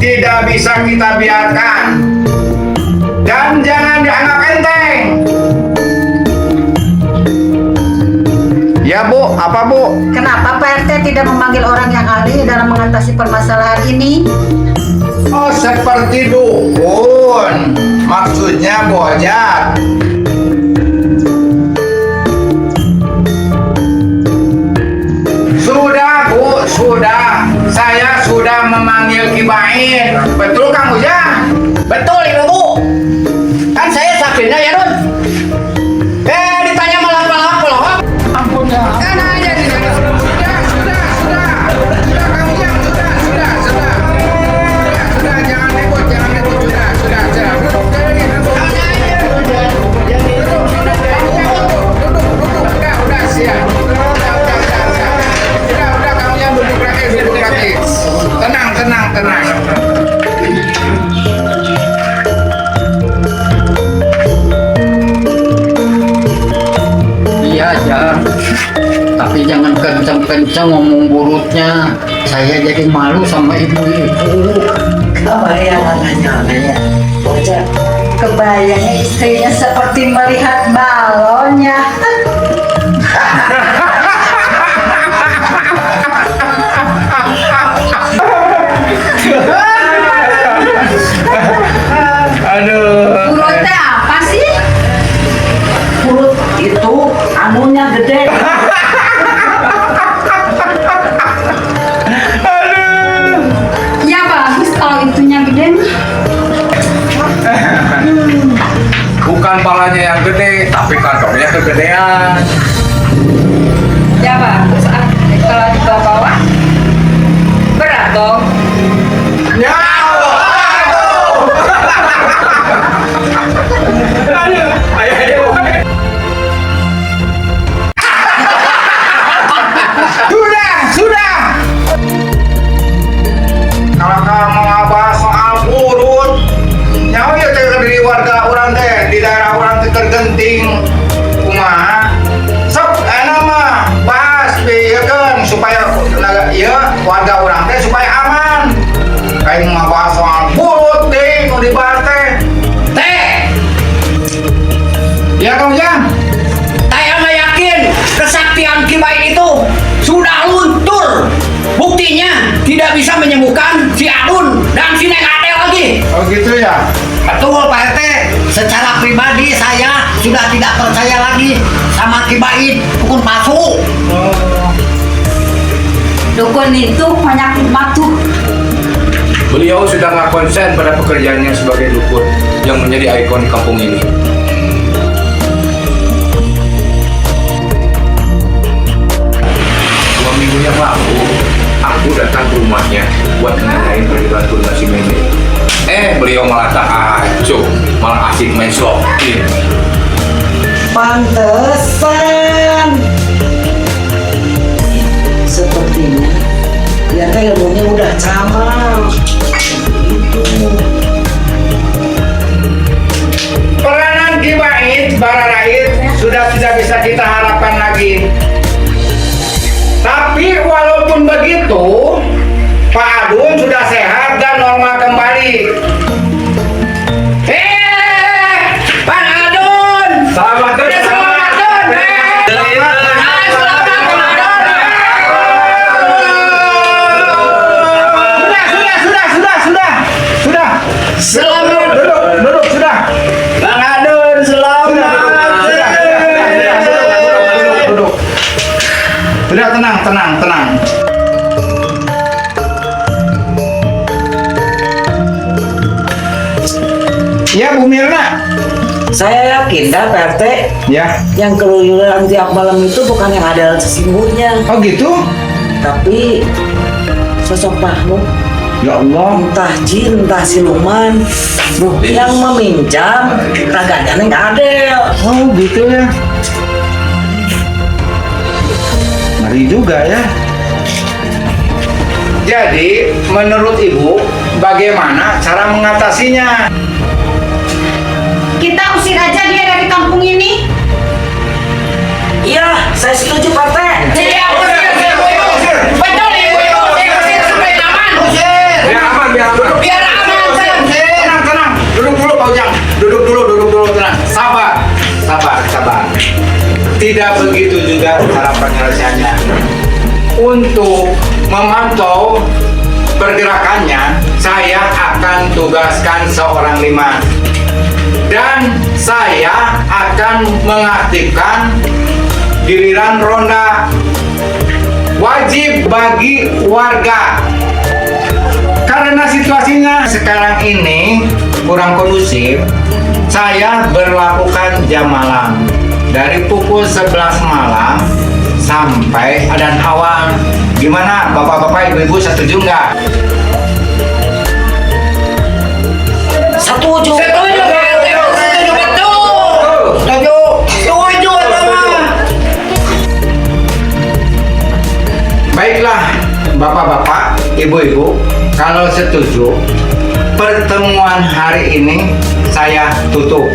Tidak bisa kita biarkan dan jangan dianggap enteng. Ya Bu, apa Bu? Kenapa Pak RT tidak memanggil orang yang ahli dalam mengatasi permasalahan ini? Oh, seperti dukun. Maksudnya Bu Ojak. Sudah Bu, sudah. Saya sudah memanggil Ki Bain. Betul Kang Ujang? Betul Ibu Bu. Kan saya saksinya ya Nun. Ditanya malah pelahap. Ampun ya. Kan aja di sana. Sudah Kang Ujang, sudah. Sudah, jangan ribut, sudah. Duduk siap. Udah Kang Ujang duduk lagi. Tenang. Iya Jar. Tapi jangan kencang-kencang ngomong burutnya. Saya jadi malu sama ibu-ibu. Kebayangannya ya. Bocah. Kebayangnya istrinya seperti melihat balonnya. Aduh. Urutnya apa sih? Perut itu anunya gede. Ya bagus kalau itunya gede. Bukan palanya yang gede, tapi kantongnya kegedean. Ya bagus. Kalau di bawah berat dong. Ya Sudah. Kalau kamu ngabas soal urut, nyawa ya dari warga orang teh di daerah orang teh tergenting, kumaha. Sok, nama bahas biarkan supaya warga orang teh supaya aman. Kayak ngabas soal urut deh, mau dibahas teh. Ya Kang Ujang. Saya mah yakin kesaktian Ki Bain itu sudah luntur. Buktinya tidak bisa menyembuhkan si Adun dan si Neng Adel lagi. Oh gitu ya. Betul Pak RT. Secara pribadi saya sudah tidak percaya lagi sama Ki Bain, dukun palsu. Dukun itu penyakit batu. Beliau sudah nggak konsen pada pekerjaannya sebagai dukun yang menjadi ikon kampung ini. 2 minggu yang lalu, aku datang ke rumahnya buat nanyain perjalanan lunasi Meme. Beliau malah tak acuh, malah asik main slokin. Pantesan. Sepertinya dia teh ilmunya udah camal. Peranan Ki Bain, Bararait sudah tidak bisa kita harapkan lagi. Tapi walaupun begitu, Pak Adun sudah sehat dan normal kembali. Pak Adun! Selamat Selamat Adun! Sudah. Selamat! Duduk, sudah. Bang Adun, selamat! Duduk. Sudah, tenang. Ya, Bu Mirna. Saya yakin dah Pak RT, Ya. yang keluyuran tiap malam itu bukan yang ada sesungguhnya, Oh gitu? tapi sosok makhluk, Ya Allah. entah jin, entah siluman, yang meminjam raganya Neng Adel. Oh gitu ya. Ngeri juga ya. Jadi, menurut Ibu, bagaimana cara mengatasinya? Kita usir aja dia dari kampung ini. Iya, saya setuju Pak RT. Iya, usir. Betul ibu, usir supaya aman. Biar aman, biar aman. Biar aman, Sam. Tenang. Duduk dulu, Pak Ujang. Duduk dulu, tenang. Sabar. Tidak begitu juga cara penyelesaiannya. Untuk memantau pergerakannya, saya akan tugaskan seorang liman. Dan saya akan mengaktifkan giliran ronda wajib bagi warga. Karena situasinya sekarang ini kurang kondusif, saya berlakukan jam malam dari pukul 11 malam sampai adan awal. Gimana bapak-bapak, ibu-ibu, setuju nggak? Setuju. Setuju, Pak RT. Setuju, betul. Setuju, teman. Baiklah, bapak-bapak, ibu-ibu, kalau setuju, pertemuan hari ini saya tutup.